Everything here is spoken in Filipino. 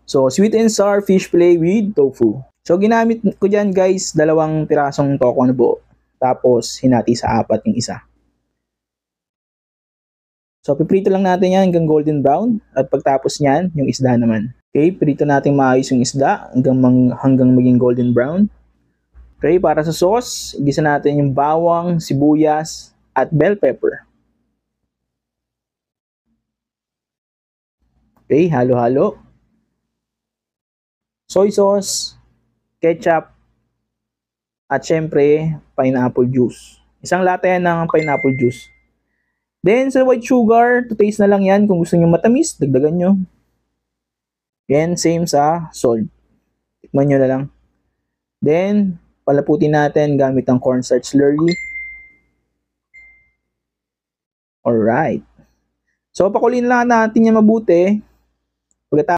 So, sweet and sour fish fillet with tofu. So, ginamit ko dyan guys, 2 pirasong toko na buo. Tapos, hinati sa 4 yung isa. So, piprito lang natin yan hanggang golden brown. At pagtapos nyan, yung isda naman. Okay, prito natin maayos yung isda hanggang maging golden brown. Okay, para sa sauce, igisa natin yung bawang, sibuyas, at bell pepper. Okay, halo-halo. Soy sauce, ketchup, at syempre, pineapple juice. Isang lata yan ng pineapple juice. Then, sa white sugar, to taste na lang yan. Kung gusto nyo matamis, dagdagan nyo. Then, same sa salt. Tikman nyo na lang. Then, palaputin natin gamit ang cornstarch slurry. Alright. So, pakulin lang natin yan mabuti. Pagkatapos,